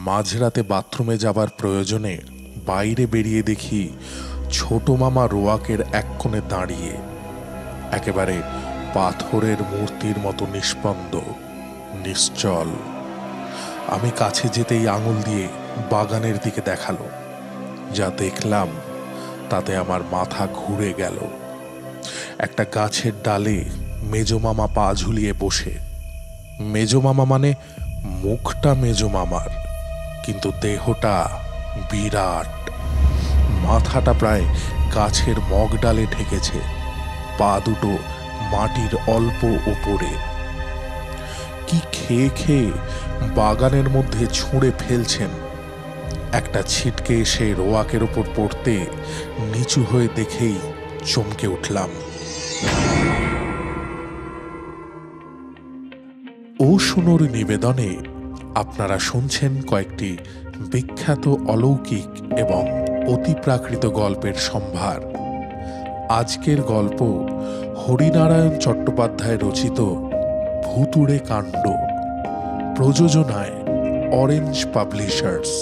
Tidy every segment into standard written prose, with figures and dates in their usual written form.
মাঝরাতে বাথরুমে যাবার প্রয়োজনে বাইরে বেরিয়ে দেখি ছোট মামা রোয়াকের এক কোণে দাঁড়িয়ে, একেবারে পাথরের মূর্তির মতো নিষ্পন্দ, নিশ্চল। আমি কাছে যেতেই আঙুল দিয়ে বাগানের দিকে দেখালো। যা দেখলাম তাতে আমার মাথা ঘুরে গেল। একটা গাছের ডালে মেজো মামা পা ঝুলিয়ে বসে। মেজো মামা মানে মুখটা মেজো মামার, কিন্তু দেহটা বিরাট। মাথাটা প্রায় গাছের মগ ডালে ঠেকেছে, পা দুটো মাটির অল্প উপরে। কি খেয়ে খেয়ে বাগানের মধ্যে ছুঁড়ে ফেলছেন। একটা ছিটকে এসে রোয়াকের ওপর পড়তে নিচু হয়ে দেখেই চমকে উঠলাম। ও শুনোর নিবেদনে আপনারা শুনছেন কয়েকটি বিখ্যাত অলৌকিক এবং অতিপ্রাকৃত গল্পের সম্ভার। আজকের গল্প হরিনারায়ণ চট্টোপাধ্যায় রচিত ভুতুড়ে কাণ্ড, প্রযোজনায় অরেঞ্জ পাবলিশার্স।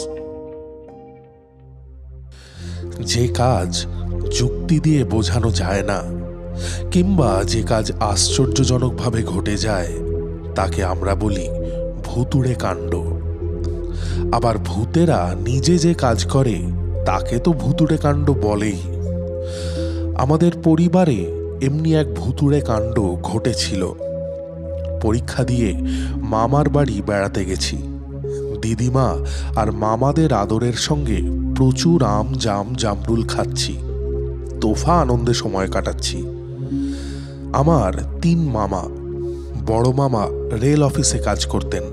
যে কাজ যুক্তি দিয়ে বোঝানো যায় না, কিংবা যে কাজ আশ্চর্যজনকভাবে ঘটে যায়, তাকে আমরা বলি ভুতুড়ে কাণ্ড। আবার ভূতেরা নিজে যে কাজ করে তাকে তো ভুতুড়ে কাণ্ড বলেই। আমাদের পরিবারে এমনি এক ভুতুড়ে কাণ্ড ঘটেছিল। পরীক্ষা দিয়ে মামার বাড়ি বেড়াতে গেছি। দিদিমা আর মামাদের আদরের সঙ্গে প্রচুর আম, জাম, জামরুল খাচ্ছি। তোফা আনন্দে সময় কাটাচ্ছি। আমার 3 মামা। বড় মামা রেল অফিসে কাজ করতেন।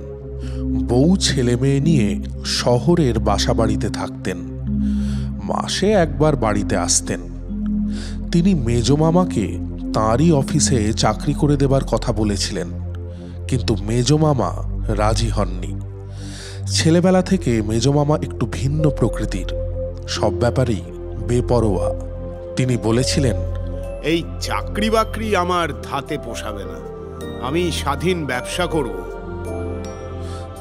বউ ছেলে মেয়ে নিয়ে শহরের বাসা বাড়িতে থাকতেন। মাসে একবার বাড়িতে আসতেন। তিনি মেজো মামাকে তাঁরই অফিসে চাকরি করে দেবার কথা বলেছিলেন, কিন্তু মেজো মামা রাজি হননি। ছেলেবেলা থেকে মেজো মামা একটু ভিন্ন প্রকৃতির, সব ব্যাপারেই বেপরোয়া। তিনি বলেছিলেন, এই চাকরি বাকরি আমার ধাতে পোষাবে না, আমি স্বাধীন ব্যবসা করব।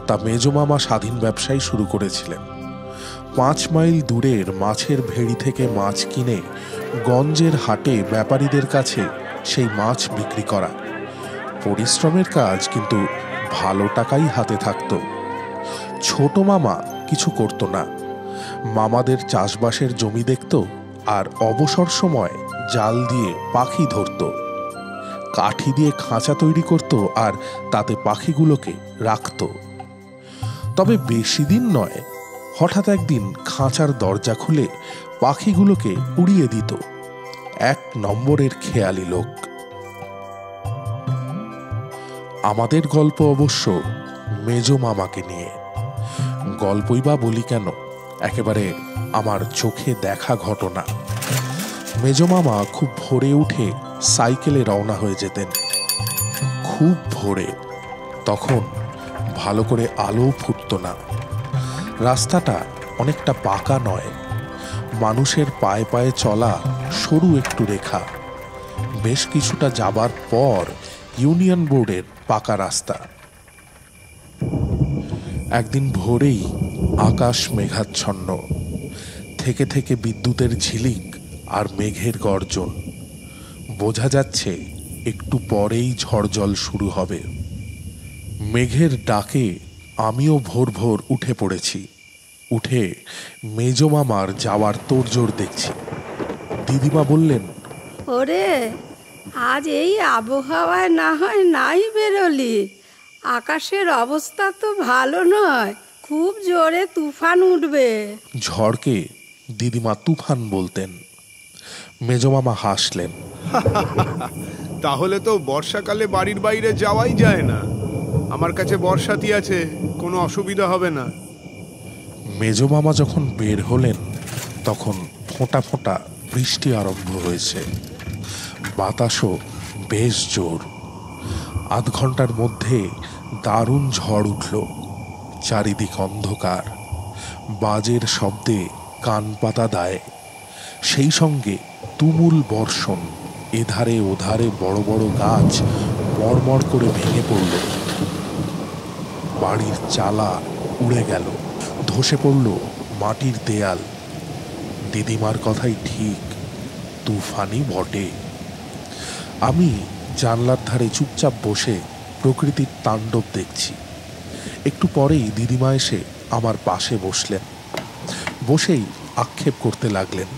তা মেজো মামা স্বাধীন ব্যবসাই শুরু করেছিলেন। 5 মাইল দূরের মাছের ভেড়ি থেকে মাছ কিনে গঞ্জের হাটে ব্যাপারীদের কাছে সেই মাছ বিক্রি করা। পরিশ্রমের কাজ, কিন্তু ভালো টাকাই হাতে থাকত। ছোট মামা কিছু করত না। মামাদের চাষবাসের জমি দেখত, আর অবসর সময় জাল দিয়ে পাখি ধরত। কাঠি দিয়ে খাঁচা তৈরি করত, আর তাতে পাখিগুলোকে রাখত। তবে বেশি দিন নয়, হঠাৎ একদিন খাঁচার দরজা খুলে পাখিগুলোকে উড়িয়ে দিত। 1 নম্বরের খেয়ালি লোক। আমাদের গল্প অবশ্য মেজো মামাকে নিয়ে। গল্পই বা বলি কেন, একেবারে আমার চোখে দেখা ঘটনা। মেজো মামা খুব ভোরে উঠে সাইকেলে রওনা হয়ে যেতেন। খুব ভোরে, তখন ভালো করে আলো ফুটত না। রাস্তাটা অনেকটা পাকা নয়, মানুষের পায়ে পায়ে চলা সরু একটু রেখা। বেশ কিছুটা যাবার পর ইউনিয়ন বোর্ডের পাকা রাস্তা। একদিন ভোরেই আকাশ মেঘাচ্ছন্ন, থেকে থেকে বিদ্যুতের ঝিলিক আর মেঘের গর্জন। বোঝা যাচ্ছে একটু পরেই ঝড় জল শুরু হবে। মেঘের ডাকে আমিও ভোর ভোর উঠে পড়েছি। উঠে মেজো মামার যাওয়ার তোড়জোড় দেখছি। দিদিমা বললেন, ওরে, আজ এই আবহাওয়ায় না হয় নাই বেরোলি। আকাশের অবস্থা তো ভালো নয়, খুব জোরে তুফান উঠবে। ঝড়কে দিদিমা তুফান বলতেন। মেজো মামা হাসলেন। তাহলে তো বর্ষাকালে বাড়ির বাইরে যাওয়াই যায় না। আমার কাছে বর্ষাতি আছে, কোনো অসুবিধা হবে না। মেজো মামা যখন বের হলেন, তখন ফোঁটা ফোঁটা বৃষ্টি আরম্ভ হয়েছে। বাতাসও বেশ জোর। 8 ঘন্টার মধ্যে দারুণ ঝড় উঠল। চারিদিক অন্ধকার, বাজের শব্দে কান পাতা দেয়। সেই সঙ্গে তুমুল বর্ষণ। এধারে ওধারে বড় বড় গাছ মড়মড় করে ভেঙে পড়ল। বাড়ির চালা উড়ে গেল। ধসে পড়ল মাটির দেয়াল। দিদিমার কথাই ঠিক, তুফানই বটে। আমি জানলার ধারে চুপচাপ বসে প্রকৃতির তাণ্ডব দেখছি। একটু পরেই দিদিমা এসে আমার পাশে বসলেন। বসেই আক্ষেপ করতে লাগলেন।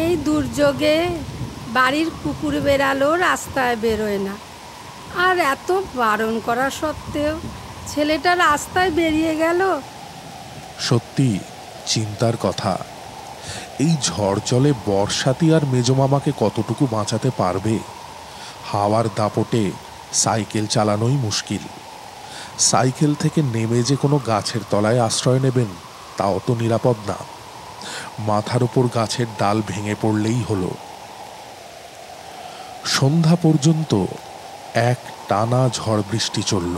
এই দুর্যোগে বাড়ির কুকুর বেড়ালো রাস্তায় বেরোয় না, আর এত বারণ করা সত্ত্বেও ছেলেটা রাস্তায় বেরিয়ে গেল। সত্যি চিন্তার কথা। এই ঝড় জলে বর্ষাতি আর মেজমামাকে কতটুকু বাঁচাতে পারবে? হাওয়ার দাপটে সাইকেল চালানোই মুশকিল। সাইকেল থেকে নেমে যে কোনো গাছের তলায় আশ্রয় নেবেন, তাও তো নিরাপদ না। মাথার উপর গাছের ডাল ভেঙে পড়লেই হলো। সন্ধ্যা পর্যন্ত এক টানা ঝড় বৃষ্টি চলল।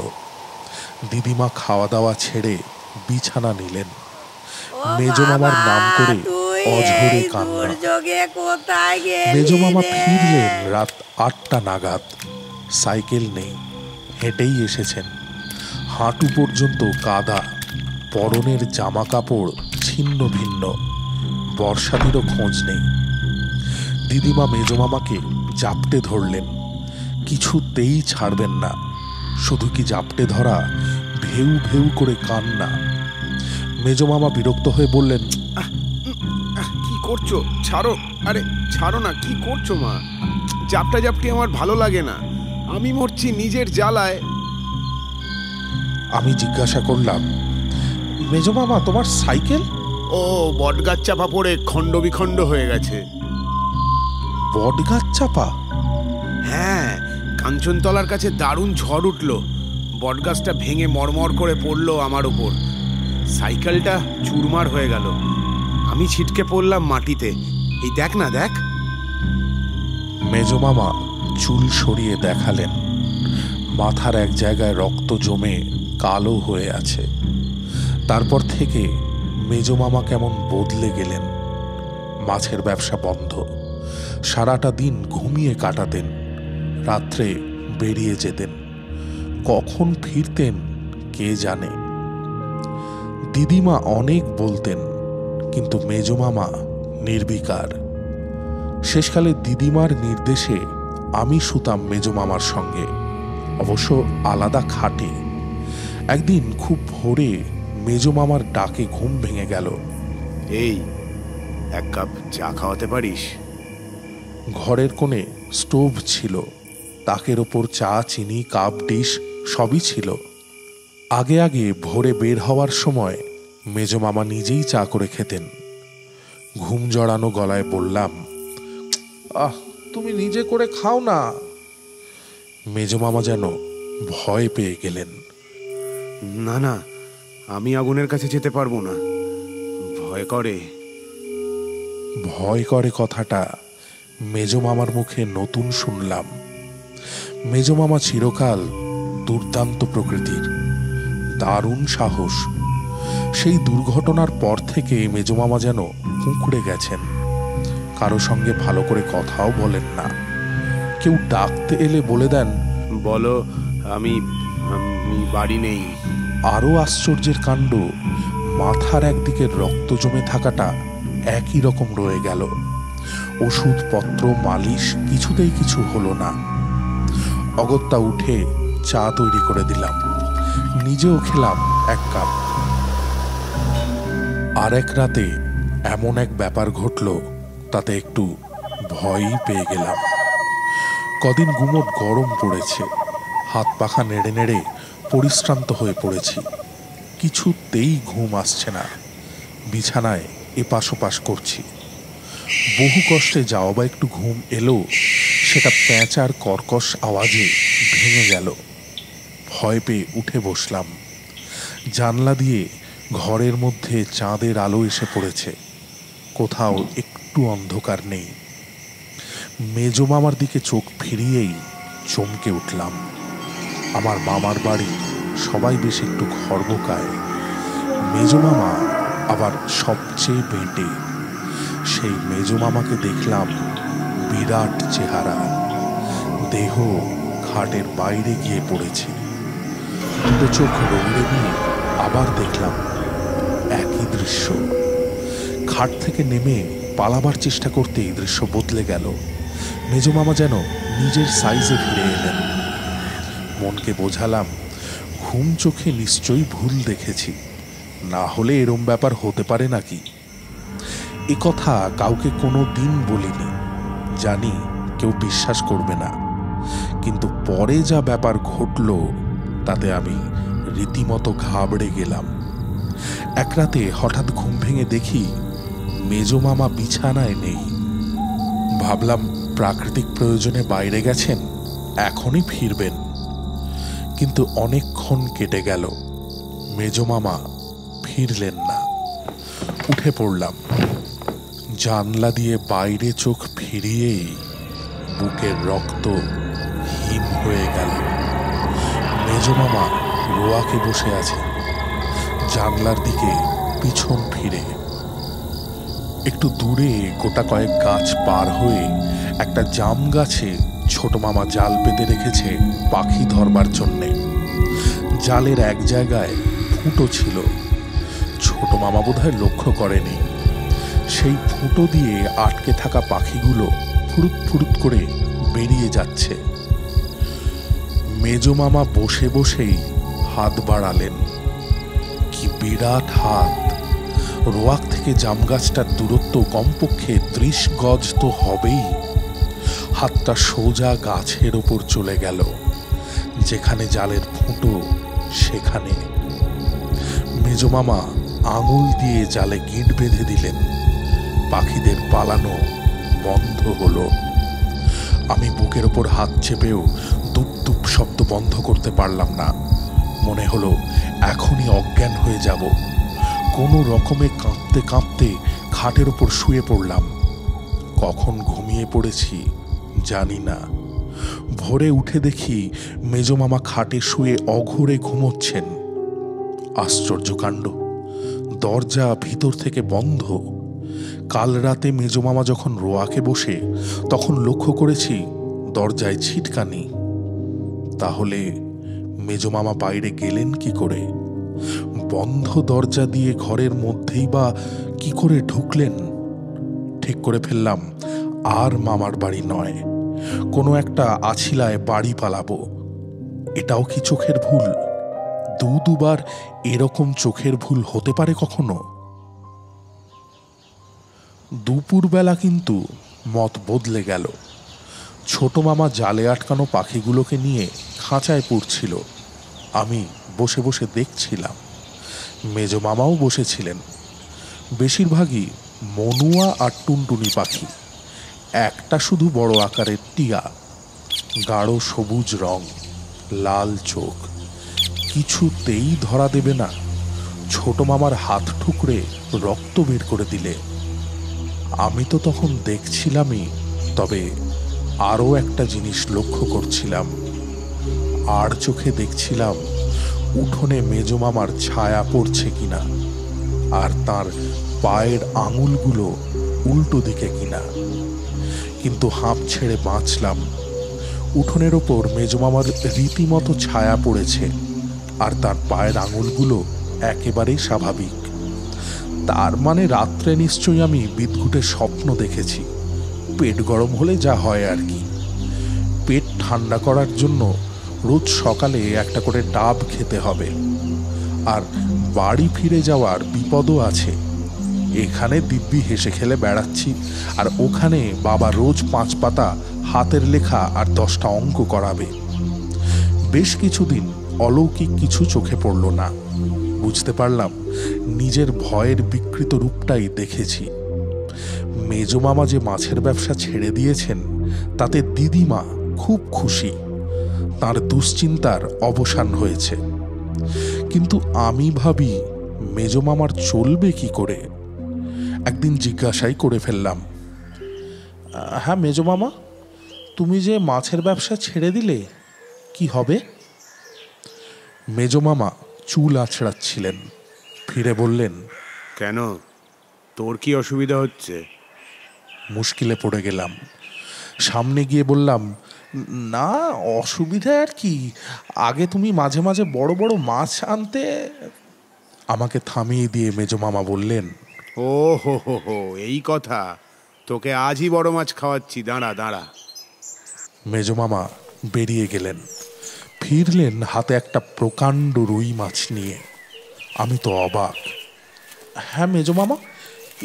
দিদিমা খাওয়া দাওয়া ছেড়ে বিছানা নিলেন। মেজমামার নাম করে অঝরে কান্না। মেজমামা ফিরলেন রাত 8টা নাগাদ। সাইকেল নেই, হেঁটেই এসেছেন। হাঁটু পর্যন্ত কাদা, পরনের জামা কাপড় ছিন্ন ভিন্ন। বর্ষাতিরও খোঁজ নেই। দিদিমা মেজমামাকে জাপটে ধরলেন, কিছুতেই ছাড়বেন না। শুধু কি জাপটে ধরা, ভেউ ভেউ করে কান্না। মেজমামা বিরক্ত হয়ে বললেন, কি করছো? ছাড়ো, আরে ছাড়ো না, কি করছো মা? জাপটা জাপটি আমার ভালো লাগে না, আমি মরছি নিজের জ্বালায়। আমি জিজ্ঞাসা করলাম, মেজমামা তোমার সাইকেল? ও বটগাছ চাপা পড়ে খণ্ড বিখণ্ড হয়ে গেছে। বটগাছ চাপা? হ্যাঁ, কাঞ্চনতলার কাছে দারুণ ঝড় উঠল, বটগাছটা ভেঙে মরমর করে পড়লো আমার উপর। সাইকেলটা চুরমার হয়ে গেল, আমি ছিটকে পড়লাম মাটিতে। এই দেখ না, দেখ। মেজমামা চুল সরিয়ে দেখালেন। মাথার এক জায়গায় রক্ত জমে কালো হয়ে আছে। তারপর থেকে মেজমামা কেমন বদলে গেলেন। মাছের ব্যবসা বন্ধ, সারাটা দিন ঘুমিয়ে কাটাতেন, রাত্রে বেরিয়ে যেতেন। কখন ফিরতেন কে জানে। দিদিমা অনেক বলতেন, কিন্তু মেজমামা নির্বিকার। শেষকালে দিদিমার নির্দেশে আমি শুতাম মেজমামার সঙ্গে, অবশ্য আলাদা খাটে। একদিন খুব ভোরে মেজমামার ডাকে ঘুম ভেঙে গেল। এই, এক কাপ চা খাওয়াতে পারিস? ঘরের কোণে স্টোভ ছিল, তাকের ওপর চা, চিনি, কাপ, ডিশ সবই ছিল। আগে আগে ভোরে বের হওয়ার সময় মেজমামা নিজেই চা করে খেতেন। ঘুম জড়ানো গলায় বললাম, তুমি নিজে করে খাও না। মেজমামা যেন ভয় পেয়ে গেলেন। না না, আমি আগুনের কাছে যেতে পারবো না, ভয় করে। ভয় করে কথাটা মেজমামার মুখে নতুন শুনলাম। মেজমামা চিরকাল দুর্দান্ত প্রকৃতির, দারুণ সাহস। সেই দুর্ঘটনার পর থেকে মেজমামা যেন কুঁকড়ে গেছেন। কারো সঙ্গে ভালো করে কথাও বলেন না। কেউ ডাকতে এলে বলে দেন, বলো আমি বাড়ি নেই। আরো আশ্চর্যের কাণ্ড, মাথার একদিকে রক্ত জমে থাকাটা একই রকম রয়ে গেল। ওষুধপত্র, মালিশ কিছুতেই কিছু হলো না। অগত্যা উঠে চা তৈরি করে দিলাম, নিজেও খেলাম এক কাপ। আর এক রাতে এমন এক ব্যাপার ঘটল, তাতে একটু ভয়ই পেয়ে গেলাম। কদিন গুমোট গরম পড়েছে, হাত পাখা নেড়ে নেড়ে পরিশ্রান্ত হয়ে পড়েছি। কিছুতেই ঘুম আসছে না। বিছানায় এপাশ ওপাশ করছি। বহু কষ্টে যাওয়া বা একটু ঘুম এলো, সেটা প্যাঁচার কর্কশ আওয়াজে ভেঙে গেল। ভয় পেয়ে উঠে বসলাম। জানলা দিয়ে ঘরের মধ্যে চাঁদের আলো এসে পড়েছে, কোথাও একটু অন্ধকার নেই। মেজমামার দিকে চোখ ফিরিয়েই চমকে উঠলাম। আমার মামার বাড়ি সবাই বেশ একটু খর্বকায়, মেজমামা আবার সবচেয়ে বেঁটে। সেই মেজমামাকে দেখলাম বিরাট চেহারা, দেহ খাটের বাইরে গিয়ে পড়েছে। দুটো চোখ রৌড়ে নিয়ে আবার দেখলাম, একই দৃশ্য। খাট থেকে নেমে পালাবার চেষ্টা করতেই দৃশ্য বদলে গেল। মেজমামা যেন নিজের সাইজে ফিরে এলেন। মনকে বোঝালাম, ঘুম চোখে নিশ্চয়ই ভুল দেখেছি, না হলে এরম ব্যাপার হতে পারে নাকি। এ কথা কাউকে কোনো দিন বলিনি, জানি কেউ বিশ্বাস করবে না, কিন্তু পরে যা ব্যাপার ঘটল তাতে আমি রীতিমতো ঘাবড়ে গেলাম। এক রাতে হঠাৎ ঘুম ভেঙে দেখি মেজমামা বিছানায় নেই। ভাবলাম প্রাকৃতিক প্রয়োজনে বাইরে গেছেন, এখনই ফিরবেন। কিন্তু অনেকক্ষণ কেটে গেল, মেজমামা ফিরলেন না। উঠে পড়লাম। জানলা দিয়ে বাইরে চোখ ফিরিয়েই বুকের রক্ত হিম হয়ে গেল। মেজমামা রোয়াকে বসে আছেন, জানলার দিকে পিছন ফিরে। একটু দূরে গোটা কয়েক গাছ পার হয়ে একটা জাম গাছে ছোট মামা জাল পেতে রেখেছে পাখি ধরবার জন্যে। জালের এক জায়গায় ফুটো ছিল, ছোট মামা বোধহয় লক্ষ্য করেনি। সেই ফুটো দিয়ে আটকে থাকা পাখিগুলো ফুরুত ফুরুত করে বেরিয়ে যাচ্ছে। মেজমামা বসে বসেই হাত বাড়ালেন। কি বিরাট হাত! রোয়াক থেকে জাম গাছটার দূরত্ব কমপক্ষে 30 গজ তো হবেই। হাতটা সোজা গাছের ওপর চলে গেল, যেখানে জালের ফুটো সেখানে। মেজমামা আঙুল দিয়ে জালে গিঁট বেঁধে দিলেন। পাখিদের পালানো বন্ধ হলো। আমি বুকের ওপর হাত চেপেও দুপ দুপ শব্দ বন্ধ করতে পারলাম না। মনে হলো এখনই অজ্ঞান হয়ে যাব। কোনো রকমে কাঁপতে কাঁপতে খাটের ওপর শুয়ে পড়লাম। কখন ঘুমিয়ে পড়েছি জানি না। ভোরে উঠে দেখি মেজমামা খাটে শুয়ে অঘোরে ঘুমোচ্ছেন। আশ্চর্য কাণ্ড, দরজা ভিতর থেকে বন্ধ। কাল রাতে মেজমামা যখন রোয়াকে বসে, তখন লক্ষ্য করেছি দরজায় ছিটকানি। তাহলে মেজমামা বাইরে গেলেন কি করে? বন্ধ দরজা দিয়ে ঘরের মধ্যেই বা কি করে ঢুকলেন? ঠিক করে ফেললাম আর মামার বাড়ি নয়, কোনো একটা আছিলায় বাড়ি পালাবো। এটাও কি চোখের ভুল? দুবার এরকম চোখের ভুল হতে পারে কখনো? দুপুরবেলা কিন্তু মত বদলে গেল। ছোট মামা জালে আটকানো পাখিগুলোকে নিয়ে খাঁচায় পুরছিল। আমি বসে বসে দেখছিলাম। মেজমামাও বসেছিলেন। বেশিরভাগই মনুয়া আর টুনটুনি পাখি। একটা শুধু বড় আকারের টিয়া, গাঢ় সবুজ রং, লাল চোখ। কিছুতেই ধরা দেবে না। ছোট মামার হাত ঠুকরে রক্ত বের করে দিলে। আমি তো তখন দেখছিলামই, তবে আরও একটা জিনিস লক্ষ্য করছিলাম। আর চোখে দেখছিলাম উঠোনে মেজমামার ছায়া পড়ছে কিনা, আর তার পায়ের আঙুলগুলো উল্টো দিকে কিনা। কিন্তু হাঁপ ছেড়ে বাঁচলাম। উঠোনের ওপর মেজমামার রীতিমতো ছায়া পড়েছে, আর তার পায়ের আঙুলগুলো একেবারেই স্বাভাবিক। তার মানে রাত্রে নিশ্চয়ই আমি বিদঘুটে স্বপ্ন দেখেছি। পেট গরম হলে যা হয় আর কি। পেট ঠান্ডা করার জন্য রোজ সকালে একটা করে ডাব খেতে হবে। আর বাড়ি ফিরে যাওয়ার বিপদও আছে। এখানে দিব্যি হেসে খেলে বেড়াচ্ছি, আর ওখানে বাবা রোজ 5 পাতা হাতের লেখা আর 10টা অঙ্ক করাবে। বেশ কিছুদিন অলৌকিক কিছু চোখে পড়ল না। বুঝতে পারলাম নিজের ভয়ের বিকৃত রূপটাই দেখেছি। মেজমামা যে মাছের ব্যবসা ছেড়ে দিয়েছেন, তাতে দিদিমা খুব খুশি। তার দুশ্চিন্তার অবসান হয়েছে। কিন্তু আমি ভাবি, মেজমামার চলবে কি করে? একদিন জিজ্ঞাসাই করে ফেললাম, হ্যাঁ মেজমামা, তুমি যে মাছের ব্যবসা ছেড়ে দিলে, কি হবে? মেজমামা চুল আঁচড়াচ্ছিলেন। ফিরে বললেন, কেন, তোর কি অসুবিধা হচ্ছে? মুশকিলে পড়ে গেলাম। সামনে গিয়ে বললাম, না অসুবিধা আর কি, আগে তুমি মাঝে মাঝে বড় বড় মাছ আনতে। আমাকে থামিয়ে দিয়ে মেজমামা বললেন, ও হো হো হো, এই কথা। তোকে আজই বড় মাছ খাওয়াচ্ছি, দাঁড়া দাঁড়া। মেজমামা বেরিয়ে গেলেন। ফিরলেন হাতে একটা প্রকাণ্ড রুই মাছ নিয়ে। আমি তো অবাক। হ্যাঁ মেজমামা,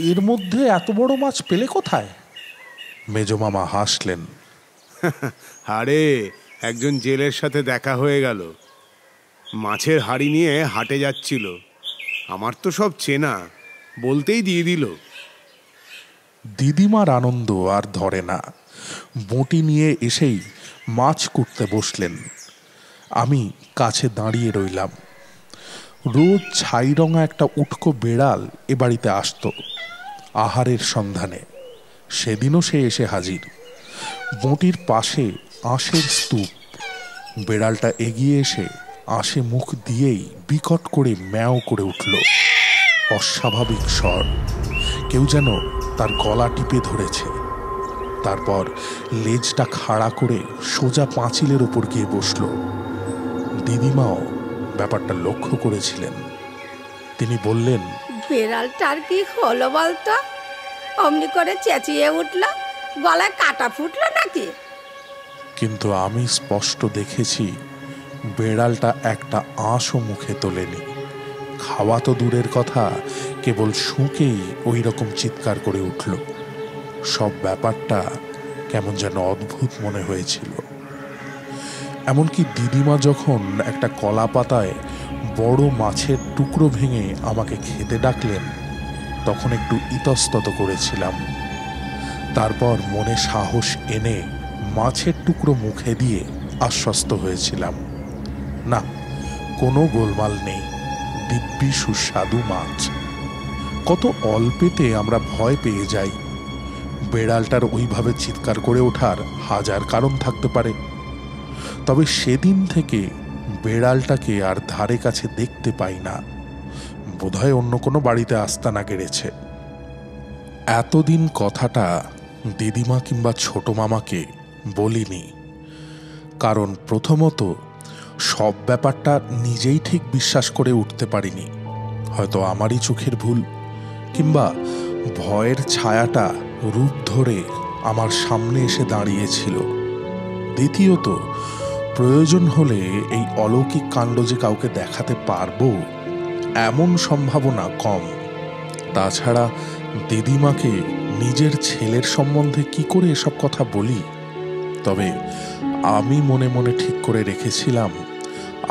এর মধ্যে এত বড় মাছ পেলে কোথায়? মেজমামা হাসলেন। আরে, একজন জেলের সাথে দেখা হয়ে গেল। মাছের হাড়ি নিয়ে হাটে যাচ্ছিল। আমার তো সব চেনা, বলতেই দিয়ে দিল। দিদিমার আনন্দ আর ধরে না। বঁটি নিয়ে এসেই মাছ কুটতে বসলেন। আমি কাছে দাঁড়িয়ে রইলাম। রোজ ছাইরঙা একটা উটকো বেড়াল এ বাড়িতে আসতো আহারের সন্ধানে। সেদিনও সে এসে হাজির। বঁটির পাশে আঁশের স্তূপ। বেড়ালটা এগিয়ে এসে আঁশে মুখ দিয়েই বিকট করে ম্যাও করে উঠল। অস্বাভাবিক স্বর, কেউ যেন তার গলা টিপে ধরেছে। তারপর লেজটা খাড়া করে সোজা পাঁচিলের ওপর গিয়ে বসল। দিদিমাও ব্যাপারটা লক্ষ্য করেছিলেন। তিনি বললেন, বেড়ালটার কি হলো বলতো? অমনি করে চেঁচিয়ে উঠল, গলায় কাটা ফুটলো নাকি? কিন্তু আমি স্পষ্ট দেখেছি বেড়ালটা একটা আঁশও মুখে তোলেনি। খাওয়া তো দূরের কথা, কেবল শুঁকেই ওই রকম চিৎকার করে উঠল। সব ব্যাপারটা কেমন যেন অদ্ভুত মনে হয়েছিল। এমনকি দিদিমা যখন একটা কলা পাতায় বড় মাছের টুকরো ভেঙে আমাকে খেতে ডাকলেন, তখন একটু ইতস্তত করেছিলাম। তারপর মনে সাহস এনে মাছের টুকরো মুখে দিয়ে আশ্বস্ত হয়েছিলাম, না, কোনো গোলমাল নেই, দিব্যি সুস্বাদু মাছ। কত অল্পেতে আমরা ভয় পেয়ে যাই। বেড়ালটার ওইভাবে চিৎকার করে ওঠার হাজার কারণ থাকতে পারে। তবে সেদিন থেকে বেড়ালটাকে আর ধারে কাছে দেখতে পাই না। বোধহয় অন্য কোনো বাড়িতে আস্তানা গেড়েছে। এতদিন কথাটা দিদিমা কিংবা ছোট মামাকে বলিনি, কারণ প্রথমত সব ব্যাপারটা নিজেই ঠিক বিশ্বাস করে উঠতে পারিনি। হয়তো আমারই চোখের ভুল, কিংবা ভয়ের ছায়াটা রূপ ধরে আমার সামনে এসে দাঁড়িয়েছিল। দ্বিতীয়ত, প্রয়োজন হলে এই অলৌকিক কাণ্ড যে কাউকে দেখাতে পারবো এমন সম্ভাবনা কম। তাছাড়া দিদিমাকে নিজের ছেলের সম্বন্ধে কি করে এসব কথা বলি? তবে আমি মনে মনে ঠিক করে রেখেছিলাম,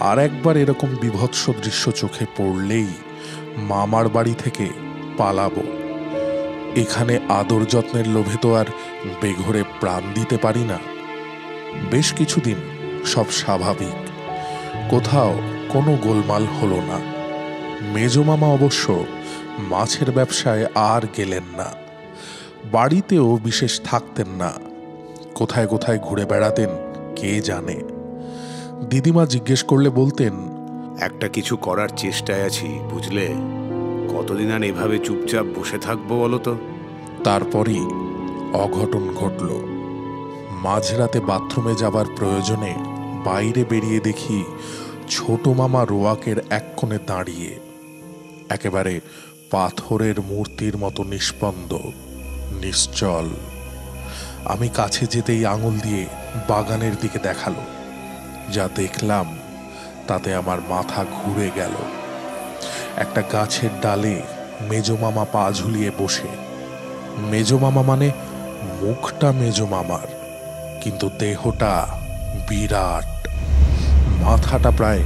আর একবার এরকম বিভৎস দৃশ্য চোখে পড়লেই মামার বাড়ি থেকে পালাবো। এখানে আদর যত্নের লোভে তো আর বেঘরে প্রাণ দিতে পারি না। বেশ কিছুদিন সব স্বাভাবিক, কোথাও কোনো গোলমাল হলো না। মেজমামা অবশ্য মাছের ব্যবসায় আর গেলেন না। বাড়িতেও বিশেষ থাকতেন না, কোথায় কোথায় ঘুরে বেড়াতেন কে জানে। দিদিমা জিজ্ঞেস করলে বলতেন, একটা কিছু করার চেষ্টায় আছি, বুঝলে? কতদিন আর এভাবে চুপচাপ বসে থাকবো বলো তো? তারপরই অঘটন ঘটল। মাঝরাতে বাথরুমে যাবার প্রয়োজনে বাইরে বেরিয়ে দেখি ছোট মামা রোয়াকের এক কোণে দাঁড়িয়ে, একেবারে পাথরের মূর্তির মতো নিষ্পন্দ, নিশ্চল। আমি কাছে যেতেই আঙুল দিয়ে বাগানের দিকে দেখালো। যা দেখলাম তাতে আমার মাথা ঘুরে গেল। একটা গাছের ডালে মেজমামা পা ঝুলিয়ে বসে। মেজমামা মানে মুখটা মেজমামার, কিন্তু দেহটা বিরাট। মাথাটা প্রায়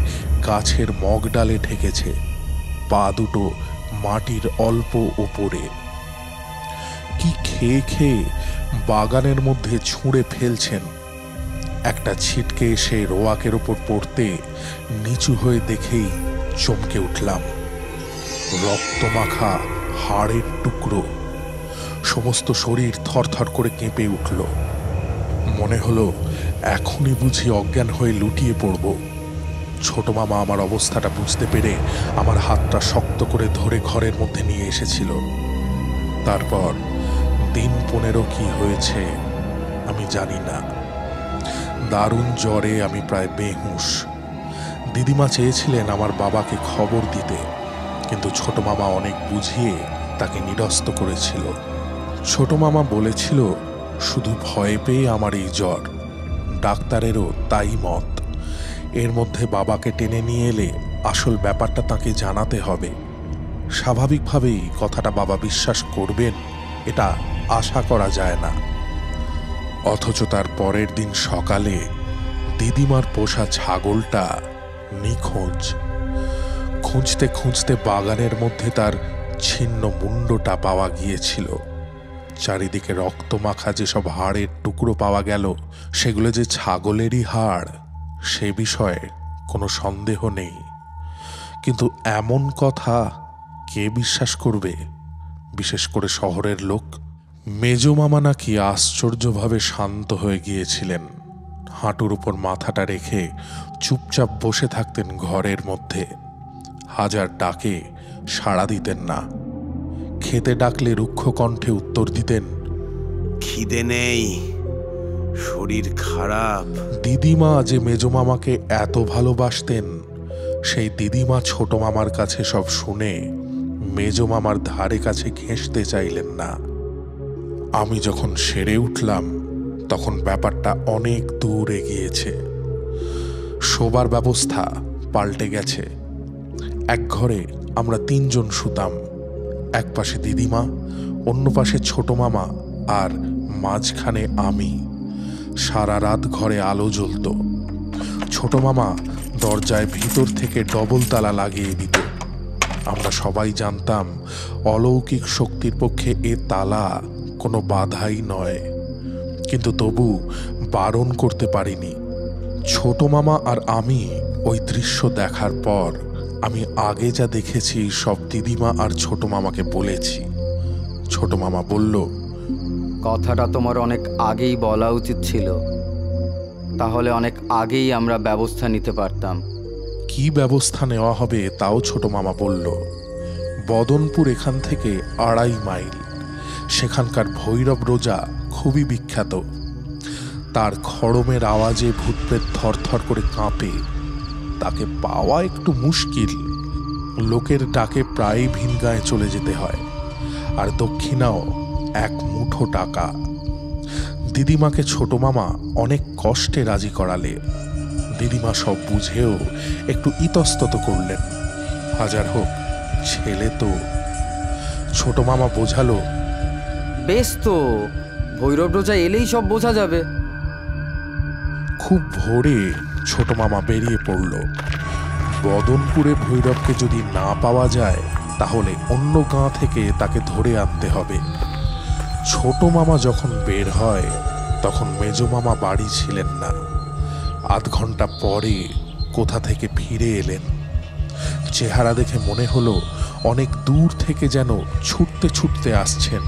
গাছের মগ ডালে ঠেকেছে, পা দুটো মাটির অল্প ওপরে। কি খেয়ে খেয়ে বাগানের মধ্যে ছুঁড়ে ফেলছেন। একটা ছিটকে এসে রোয়াকের ওপর পড়তে নিচু হয়ে দেখেই চমকে উঠলাম। রক্তমাখা হাড়ের টুকরো, সমস্ত শরীর থরথর করে কেঁপে উঠল। মনে হলো এখনই বুঝি অজ্ঞান হয়ে লুটিয়ে পড়ব। ছোট মামা আমার অবস্থাটা বুঝতে পেরে আমার হাতটা শক্ত করে ধরে ঘরের মধ্যে নিয়ে এসেছিল। তারপর দিন 15 কি হয়েছে আমি জানি না। দারুণ জ্বরে আমি প্রায় বেহুঁশ। দিদিমা চেয়েছিলেন আমার বাবাকে খবর দিতে, কিন্তু ছোট মামা অনেক বুঝিয়ে তাকে নিরস্ত করেছিল। ছোট মামা বলেছিল, শুধু ভয় পেয়ে আমার এই জ্বর। ডাক্তারেরও তাই মত। এর মধ্যে বাবাকে টেনে নিয়ে এলে আসল ব্যাপারটা তাকে জানাতে হবে। স্বাভাবিকভাবেই কথাটা বাবা বিশ্বাস করবেন এটা আশা করা যায় না। অথচ তার পরের দিন সকালে দিদিমার পোষা ছাগলটা নিখোঁজ। খুঁজতে খুঁজতে বাগানের মধ্যে তার ছিন্ন মুন্ডটা পাওয়া গিয়েছিল। চারিদিকে রক্তমাখা যেসব হাড়ের টুকরো পাওয়া গেল, সেগুলো যে ছাগলেরই হাড় সে বিষয়ে কোনো সন্দেহ নেই। কিন্তু এমন কথা কে বিশ্বাস করবে, বিশেষ করে শহরের লোক? মেজো মামা নাকি আশ্চর্যভাবে শান্ত হয়ে গিয়েছিলেন। হাঁটুর উপর মাথাটা রেখে চুপচাপ বসে থাকতেন ঘরের মধ্যে। হাজার ডাকে সাড়া দিতেন না। খেতে ডাকলে রুক্ষ কণ্ঠে উত্তর দিতেন, খিদে নেই, শরীর খারাপ। দিদিমা যে মেজো মামাকে এত ভালোবাসতেন, সেই দিদিমা ছোট মামার কাছে সব শুনে মেজো মামার ধারে কাছে ঘেঁষতে চাইলেন না। আমি যখন সেরে উঠলাম তখন ব্যাপারটা অনেক দূর এগিয়েছে। শোবার ব্যবস্থা পাল্টে গেছে। এক ঘরে আমরা 3 জন শুতাম। এক পাশে দিদিমা, অন্য পাশে ছোট মামা, আর মাঝখানে আমি। সারা রাত ঘরে আলো জ্বলত। ছোট মামা দরজায় ভিতর থেকে ডবল তালা লাগিয়ে দিত। আমরা সবাই জানতাম অলৌকিক শক্তির পক্ষে এ তালা কোনো বাধাই নয়, কিন্তু তবু বারণ করতে পারিনি। ছোট মামা আর আমি ওই দৃশ্য দেখার পর আমি আগে যা দেখেছি সব দিদিমা আর ছোট মামাকে বলেছি। ছোট মামা বলল, কথাটা তোমার অনেক আগেই বলা উচিত ছিল, তাহলে অনেক আগেই আমরা ব্যবস্থা নিতে পারতাম। কি ব্যবস্থা নেওয়া হবে তাও ছোট মামা বলল। বদনপুর এখান থেকে 2.5 মাইল। সেখানকার ভৈরব রোজা খুবই বিখ্যাত। তার খড়মের আওয়াজে ভূতপ্রেত থরথর করে কাঁপে। তাকে পাওয়া একটু মুশকিল। লোকের ডাকে প্রায় ভিন গায়ে চলে যেতে হয়, আর দক্ষিণাও 1 মুঠো টাকা। দিদিমাকে ছোট মামা অনেক কষ্টে রাজি করালে। দিদিমা সব বুঝেও একটু ইতস্তত করলেন। হাজার হোক, ছেলে তো। ছোট মামা বোঝালো, বেশ তো, ভৈরব রোজা এলেই সব বোঝা যাবে। খুব ভোরে ছোট মামা বেরিয়ে পড়ল। বদনপুরে ভৈরবকে যদি না পাওয়া যায় তাহলে অন্য গাঁ থেকে তাকে ধরে আনতে হবে। ছোট মামা যখন বের হয় তখন মেজো মামা বাড়ি ছিলেন না। 8 ঘন্টা পরে কোথা থেকে ফিরে এলেন। চেহারা দেখে মনে হলো অনেক দূর থেকে যেন ছুটতে ছুটতে আসছেন।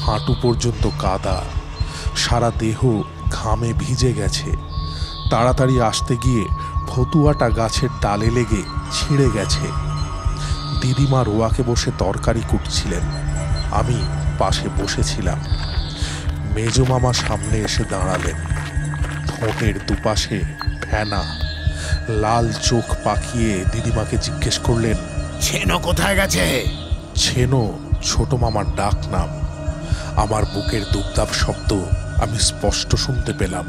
হাঁটু পর্যন্ত কাদা, সারা দেহ ঘামে ভিজে গেছে। তাড়াতাড়ি আসতে গিয়ে ফতুয়াটা গাছের ডালে লেগে ছিঁড়ে গেছে। দিদিমা রোয়াকে বসে তরকারি কুটছিলেন। আমি পাশে বসেছিলাম। মেজো মামা সামনে এসে দাঁড়ালেন। ঠোঁটের দুপাশে ফেনা, লাল চোখ পাকিয়ে দিদিমাকে জিজ্ঞেস করলেন, ছেনো কোথায় গেছে? ছেনো ছোট মামার ডাক নাম। আমার বুকের দুপদাপ শব্দ আমি স্পষ্ট শুনতে পেলাম।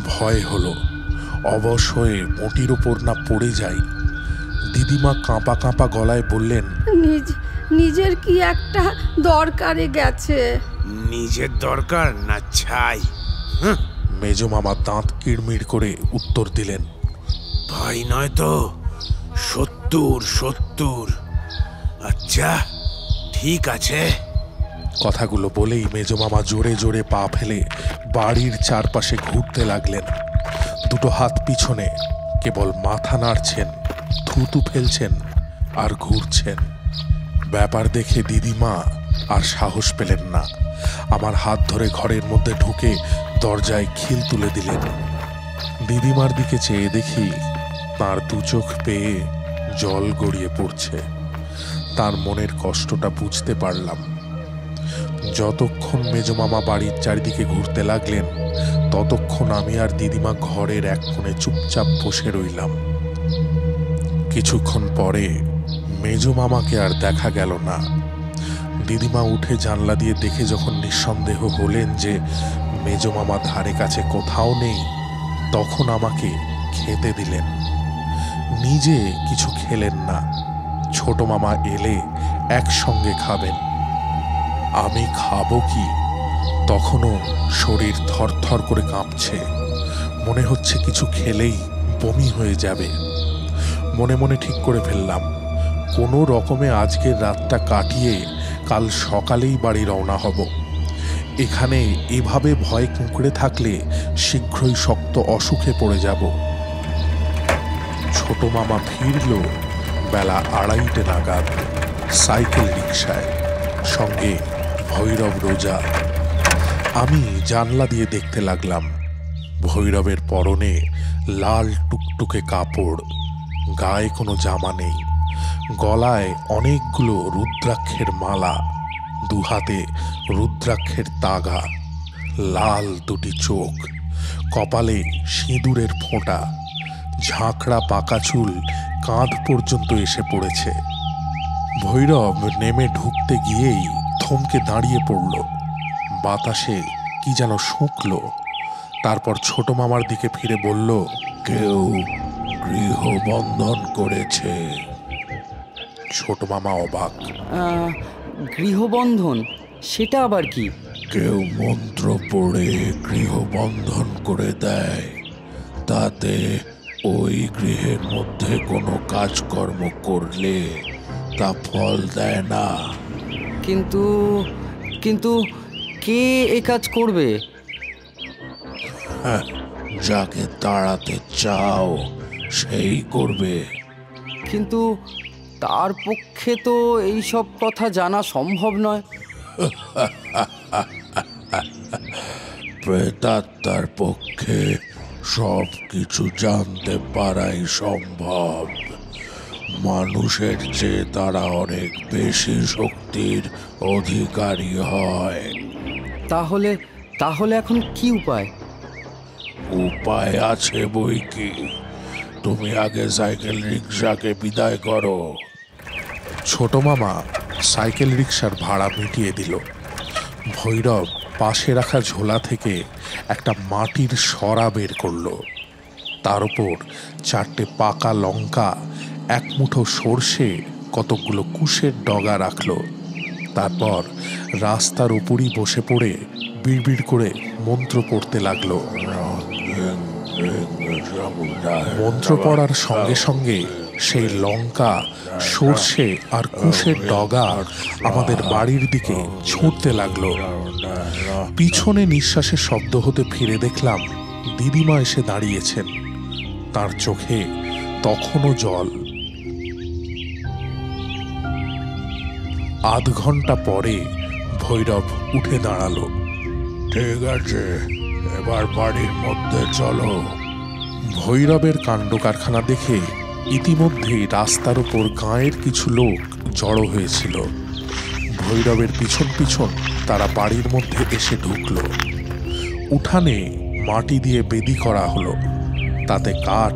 ভয় হলো, অবশ হয়ে মোটির ওপর না পড়ে যাই। দিদিমা কাঁপা কাঁপা গলায় বললেন, নিজের কি একটা দরকারে গেছে। নিজের দরকার না ছাই? মেজো মামা দাঁত কিড়মিড় করে উত্তর দিলেন, ভয় নয় তো, 70। আচ্ছা, ঠিক আছে। কথাগুলো বলেই মেজো মামা জোরে জোরে পা ফেলে বাড়ির চারপাশে ঘুরতে লাগলেন। 2 হাত পিছনে, কেবল মাথা নাড়ছেন, থুতু ফেলছেন আর ঘুরছেন। ব্যাপার দেখে দিদিমা আর সাহস পেলেন না। আমার হাত ধরে ঘরের মধ্যে ঢুকে দরজায় খিল তুলে দিলেন। দিদিমার দিকে চেয়ে দেখি তার 2 চোখ পেয়ে জল গড়িয়ে পড়ছে। তার মনের কষ্টটা বুঝতে পারলাম। যতক্ষণ মেজো মামা বাড়ির চারিদিকে ঘুরতে লাগলেন ততক্ষণ আমি আর দিদিমা ঘরের এক কোণে চুপচাপ বসে রইলাম। কিছুক্ষণ পরে মেজো মামাকে আর দেখা গেল না। দিদিমা উঠে জানলা দিয়ে দেখে যখন নিঃসন্দেহ হলেন যে মেজো মামা ধারে কাছে কোথাও নেই, তখন আমাকে খেতে দিলেন। নিজে কিছু খেলেন না, ছোট মামা এলে একসঙ্গে খাবেন। আমি খাবো কি? তখনও শরীর থরথর করে কাঁপছে, মনে হচ্ছে কিছু খেলেই বমি হয়ে যাবে। মনে মনে ঠিক করে ফেললাম, কোনো রকমে আজকের রাতটা কাটিয়ে কাল সকালেই বাড়ি রওনা হব। এখানে এভাবে ভয় কুঁকড়ে থাকলে শীঘ্রই শক্ত অসুখে পড়ে যাব। ছোট মামা ফিরল বেলা 2:30 নাগাদ, সাইকেল রিকশায়, সঙ্গে ভৈরব রোজা। আমি জানলা দিয়ে দেখতে লাগলাম। ভৈরবের পরনে লাল টুকটুকে কাপড়, গায়ে কোনো জামা নেই, গলায় অনেকগুলো রুদ্রাক্ষের মালা, দুহাতে রুদ্রাক্ষের তাগা, লাল দুটি চোখ, কপালে সিঁদুরের ফোঁটা, ঝাঁকড়া পাকা চুল কাঁধ পর্যন্ত এসে পড়েছে। ভৈরব নেমে ঢুকতে গিয়েই থমকে দাঁড়িয়ে পড়ল। বাতাসে কি যেন শুঁকল। তারপর ছোট মামার দিকে ফিরে বলল, কেউ গৃহবন্ধন করেছে। ছোট মামা অবাক। গৃহবন্ধন? সেটা আবার কি? কেউ মন্ত্র পড়ে গৃহবন্ধন করে দেয়, তাতে ওই গৃহের মধ্যে কোনো কাজকর্ম করলে তা ফল দেয় না। কিন্তু কিন্তু কে এ কাজ করবে? যাকে তাড়াতে চাও সেই করবে। কিন্তু তার পক্ষে তো এই সব কথা জানা সম্ভব নয়। প্রেতাত্মার পক্ষে সব কিছু জানতে পারাই সম্ভব। মানুষের চেয়ে তারা অনেক বেশি শক্তির অধিকারী হয়। তাহলে তাহলে এখন কি উপায়? উপায় আছে বই কি। তুমি আগে সাইকেল রিক্সাকে বিদায় করো। ছোট মামা সাইকেল রিক্সার ভাড়া মিটিয়ে দিল। ভৈরব পাশে রাখা ঝোলা থেকে একটা মাটির সরা বের করলো। তার উপর 4টে পাকা লঙ্কা, 1 মুঠো সর্ষে, কতকগুলো কুশের ডগা রাখলো। তারপর রাস্তার উপরই বসে পড়ে বিড়বিড় করে মন্ত্র পড়তে লাগলো। মন্ত্র পড়ার সঙ্গে সঙ্গে সেই লঙ্কা, সর্ষে আর কুশের ডগা আমাদের বাড়ির দিকে ছুঁড়তে লাগলো। পিছনে নিঃশ্বাসের শব্দ হতে ফিরে দেখলাম দিদিমা এসে দাঁড়িয়েছেন। তার চোখে তখনও জল। আধ ঘন্টা পরে ভৈরব উঠে দাঁড়ালো। ঠিক আছে, এবার বাড়ির মধ্যে চলো। ভৈরবের কাণ্ড কারখানা দেখে ইতিমধ্যেই রাস্তার উপর গাঁয়ের কিছু লোক জড়ো হয়েছিল। ভৈরবের পিছন পিছন তারা বাড়ির মধ্যে এসে ঢুকল। উঠানে মাটি দিয়ে বেদি করা হলো, তাতে কাঠ,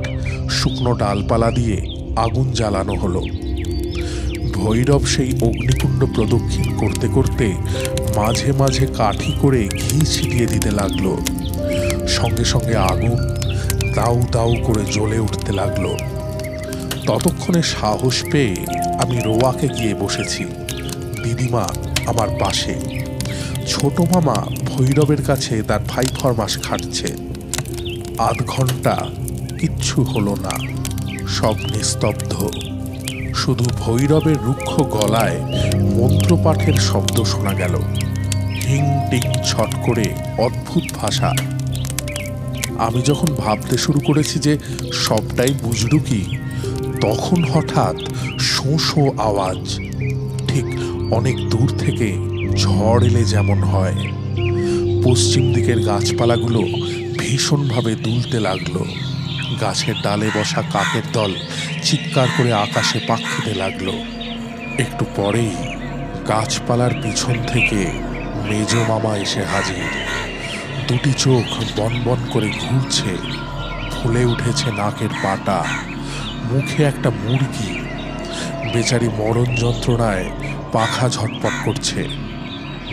শুকনো ডালপালা দিয়ে আগুন জ্বালানো হলো। ভৈরব সেই অগ্নিকুণ্ড প্রদক্ষিণ করতে করতে মাঝে মাঝে কাঠি করে ঘি ছিটিয়ে দিতে লাগলো। সঙ্গে সঙ্গে আগুন দাউ দাউ করে জ্বলে উঠতে লাগলো। ততক্ষণে সাহস পেয়ে আমি রোয়াকে গিয়ে বসেছি, দিদিমা আমার পাশে। ছোট মামা ভৈরবের কাছে তার ভাই ফরমাস খাটছে। আধ ঘন্টা কিচ্ছু হলো না, সব নিস্তব্ধ। শুধু ভৈরবের রুক্ষ গলায় মন্ত্রপাঠের শব্দ শোনা গেল, হিং টিং ছট করে অদ্ভুত ভাষা। আমি যখন ভাবতে শুরু করেছি যে সবটাই বুঝলুকি, তখন হঠাৎ শোঁ শোঁ আওয়াজ, ঠিক অনেক দূর থেকে ঝড় এলে যেমন হয়। পশ্চিম দিকের গাছপালাগুলো ভীষণভাবে দুলতে লাগলো। গাছের ডালে বসা কাকের দল চিৎকার করে আকাশে পাক খেতে লাগলো। একটু পরেই গাছপালার পিছন থেকে মেজো মামা এসে হাজির। দুটি চোখ বন বন করে ঘুরছে, ফুলে উঠেছে নাকের পাটা, মুখে একটা মুরগি। বেচারি মরণ যন্ত্রণায় পাখা ঝটপট করছে।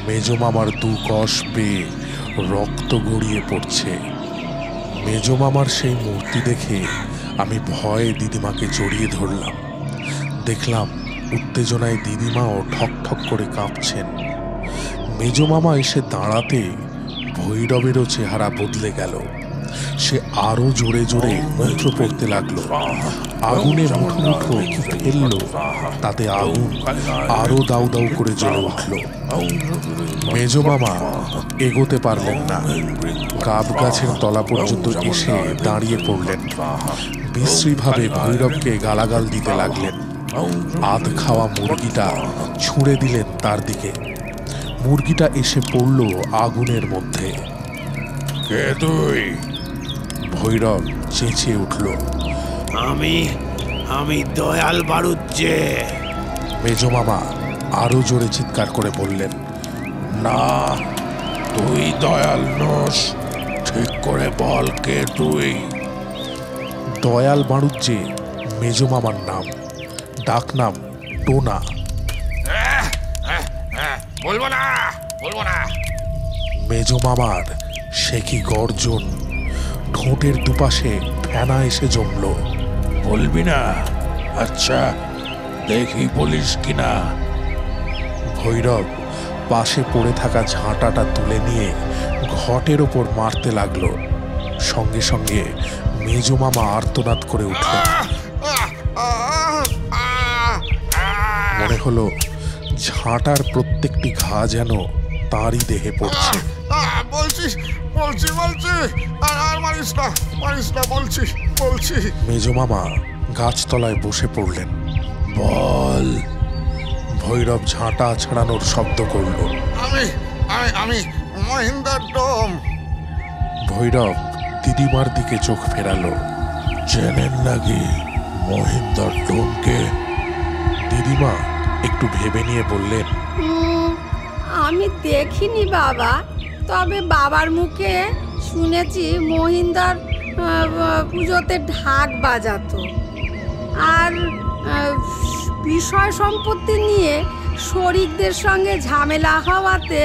মেজ মামার দু কষ বেয়ে রক্ত গড়িয়ে পড়ছে। মেজ মামার সেই মূর্তি দেখে আমি ভয়ে দিদিমাকে জড়িয়ে ধরলাম। দেখলাম উত্তেজনায় দিদিমাও ঠক ঠক করে কাঁপছেন। মেজ মামা এসে দাঁড়াতে ভৈরবেরও চেহারা বদলে গেল। সে আরো জোরে জোরে মন্ত্র পড়তে লাগলো। আগুনে মুঠো মুঠো কি ফেললো, তাতে আগুন আরো দাউ দাউ করে জ্বলে উঠল। মেজ মামা এগোতে পারলেন না। গাব গাছের তলা পর্যন্ত এসে দাঁড়িয়ে পড়লেন। বিশ্রীভাবে ভৈরবকে গালাগাল দিতে লাগলেন। আধ খাওয়া মুরগিটা ছুঁড়ে দিলেন তার দিকে। মুরগিটা এসে পড়ল আগুনের মধ্যে। কে তুই? ভৈরব চেঁচিয়ে উঠল, আমি দয়াল বাড়ুজ্জে। মেজ মামা আরো জোরে চিৎকার করে বললেন, না, তুই দয়াল নস। ঠিক করে বল, কে তুই? দয়াল বাড়ুজ্জে মেজ মামার নাম, ডাক নাম টোনা। বলবো না। মেজ মামার সে কি গর্জন! ঠোঁটের দুপাশে ফেনা এসে জমল। বলবি না? আচ্ছা, দেখি বলিস কিনা। ভৈরব পাশে পড়ে থাকা ঝাঁটাটা তুলে নিয়ে ঘটের ওপর মারতে লাগলো। সঙ্গে সঙ্গে মেজ মামা আর্তনাদ করে উঠল। মনে হলো ঝাঁটার প্রত্যেকটি ঘা যেন তারই দেহে পড়ছে। মেজ মামা গাছতলায় বসে পড়লেন। বল। ভৈরব ঝাঁটা ছাড়ানোর শব্দ করল। আমি মহিন্দর ডোম। ভৈরব দিদিমার দিকে চোখ ফেরালো। চেনেন নাকি মহিন্দর ডোমকে? দিদিমা একটু ভেবে নিয়ে বললেন, আমি দেখিনি বাবা, তবে বাবার মুখে শুনেছি মহিন্দার পুজোতে ঢাক বাজাতো। আর বিষয় সম্পত্তি নিয়ে শরিকদের সঙ্গে ঝামেলা হওয়াতে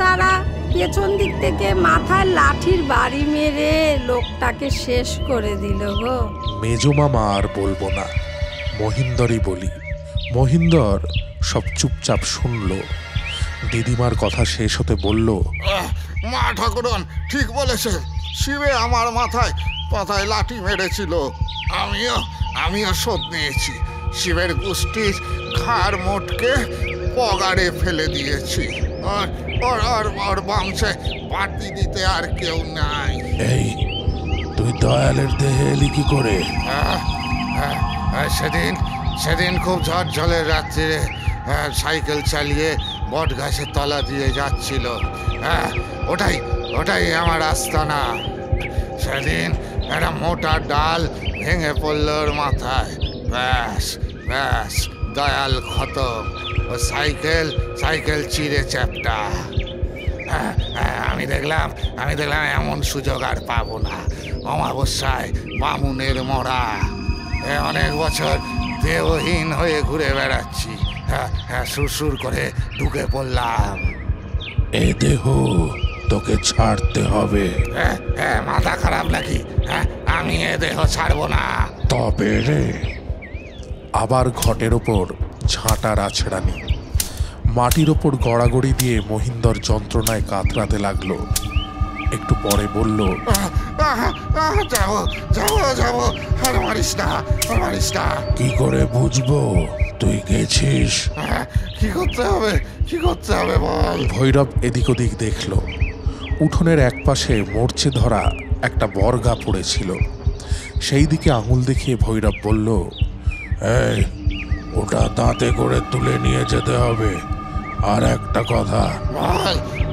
তারা পেছন দিক থেকে মাথায় লাঠির বাড়ি মেরে লোকটাকে শেষ করে দিল গো। মেজ মামা আর বলবো না, মহিন্দরই বলি। মহিন্দর সব চুপচাপ শুনল। দিদিমার কথা শেষ হতে বলল, মা ঠাকুরন ঠিক বলেছে, শিবে আমার মাথায় লাঠি মেরেছিল। আমিও শোধ নিয়েছি। শিবের গোষ্ঠীর ঘাড় মোটকে পগাড়ে ফেলে দিয়েছি। ওর বংশে পাটি দিতে আর কেউ নাই। এই, তুই দয়ালের দেহে এলি কি করে? সেদিন খুব ঝড় ঝড়ের রাত্রিরে সাইকেল চালিয়ে বট গাছের তলা দিয়ে যাচ্ছিল। ওটাই আমার আস্তানা। সেদিন একটা মোটা ডাল ভেঙে পড়ল ওর মাথায়। ব্যাস দয়াল খতম। ও সাইকেল চিরে চ্যাপটা। আমি দেখলাম এমন সুযোগ আর পাবো না। অমাবস্যায় বামুনের মরা। অনেক বছর দেহহীন হয়ে ঘুরে বেড়াচ্ছি। সুরসুর করে ঢুকে পড়লাম। এ দেহ তোকে ছাড়তে হবে। মাথা খারাপ নাকি? আমি এ দেহ ছাড়বো না। তবে রে। আবার ঘটের ওপর ঝাঁটার আছড়ানি। মাটির ওপর গড়াগড়ি দিয়ে মহিন্দর যন্ত্রণায় কাতরাতে লাগলো। একটু পরে বলল, যাবো, আর মারিস না। কি করে বুঝবো তুই গেছিস? কি করতে হবে বল। ভৈরব এদিক ওদিক দেখল। উঠোনের একপাশে মরচে ধরা একটা বর্গা পড়েছিল। সেই দিকে আঙুল দেখিয়ে ভৈরব বলল, এই, ওটা দাঁতে করে তুলে নিয়ে যেতে হবে। আর একটা কথা,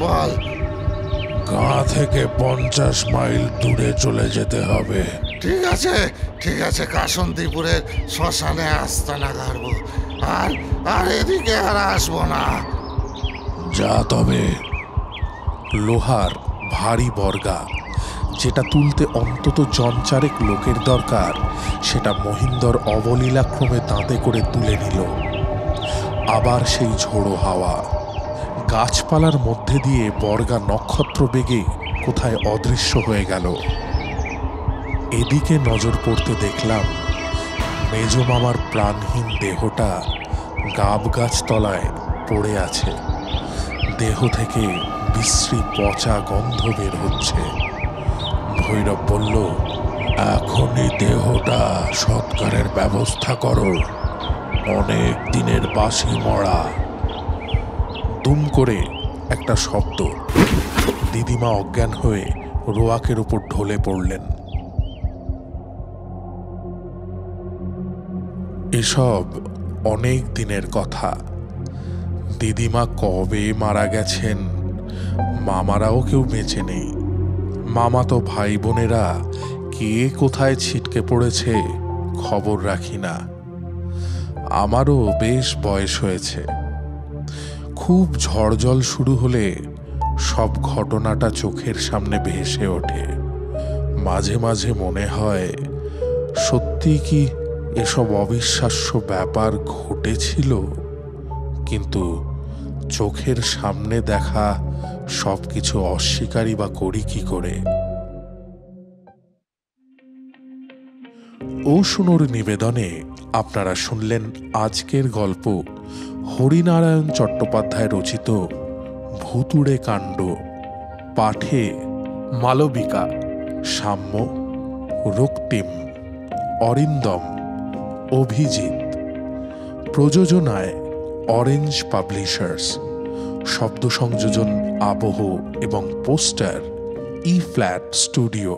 বল। গা থেকে 50 মাইল দূরে চলে যেতে হবে। ঠিক আছে, কাসন্তিপুরের শ্মশানে আস্তানা গাড়বো। আর এদিকে আর আসবো না। যা তবে। লোহার ভারী বর্গা যেটা তুলতে অন্তত জনচারেক লোকের দরকার, সেটা মহিন্দর অবলীলাক্রমে দাঁতে করে তুলে নিল। আবার সেই ঝোড়ো হাওয়া, গাছপালার মধ্যে দিয়ে বর্গা নক্ষত্র বেগে কোথায় অদৃশ্য হয়ে গেল। এদিকে নজর পড়তে দেখলাম মেজ মামার প্রাণহীন দেহটা গাব গাছ তলায় পড়ে আছে। দেহ থেকে বিশ্রী পচা গন্ধ বের হচ্ছে। ভৈরব বলল, এখনই দেহটা সৎকারের ব্যবস্থা করো, অনেক দিনের বাসি মরা। দুম করে একটা শব্দ, দিদিমা অজ্ঞান হয়ে রোয়াকের উপর ঢলে পড়লেন। এসব অনেক দিনের কথা। দিদিমা কবে মারা গেছেন, মামারাও কেউ বেঁচে নেই। মামাতো ভাই বোনেরা কে কোথায় ছিটকে পড়েছে খবর রাখি না। আমারও বেশ বয়স হয়েছে। খুব ঝড় জল শুরু হলে সব ঘটনাটা চোখের সামনে ভেসে ওঠে। মাঝে মাঝে মনে হয়, সত্যি কি এসব অবিশ্বাস্য ব্যাপার ঘটেছিল? কিন্তু চোখের সামনে দেখা সবকিছু অস্বীকারই বা করি কি করে? ও শুনোর নিবেদনে আপনারা শুনলেন আজকের গল্প হরিনারায়ণ চট্টোপাধ্যায় রচিত ভুতুড়ে কাণ্ড। পাঠে মালবিকা, সাম্য, রক্তিম, অরিন্দম, অভিজিৎ। প্রযোজনায় অরেঞ্জ পাবলিশার্স। শব্দ সংযোজন, আবহ এবং পোস্টার ই ফ্ল্যাট স্টুডিও।